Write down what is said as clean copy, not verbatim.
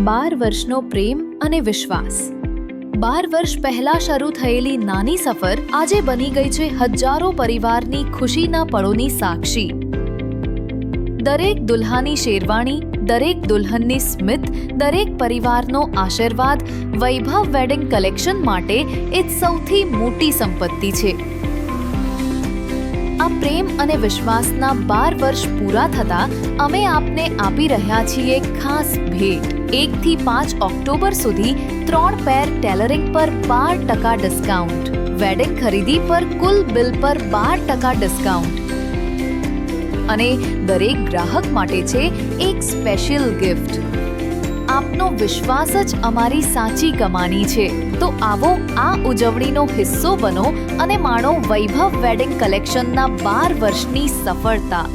12 વર્ષનો પ્રેમ અને વિશ્વાસ. 12 વર્ષ પહેલા શરૂ થયેલી નાની સફર આજે બની ગઈ છે હજારો પરિવારની ખુશીના પળોની સાક્ષી. દરેક દુલ્હાની શેરવાણી, દરેક દુલ્હનની સ્મિત, દરેક પરિવારનો આશીર્વાદ વૈભવ વેડિંગ કલેક્શન માટે એ સૌથી મોટી સંપત્તિ છે. આ પ્રેમ અને વિશ્વાસના 12 વર્ષ પૂરા થતા અમે આપને આપી રહ્યા છીએ ખાસ ભેટ. 1 થી 5 ઓક્ટોબર સુધી 3 પેર ટેલરિંગ પર 12% ડિસ્કાઉન્ટ. વેડિંગ ખરીદી પર કુલ બિલ પર 12% ડિસ્કાઉન્ટ. અને દરેક ગ્રાહક માટે છે એક સ્પેશિયલ ગિફ્ટ. આપનો વિશ્વાસ જ અમારી સાચી કમાણી છે. તો આવો આ ઉજવણીનો હિસ્સો બનો અને માણો વૈભવ વેડિંગ કલેક્શનના 12 વર્ષની સફળતા.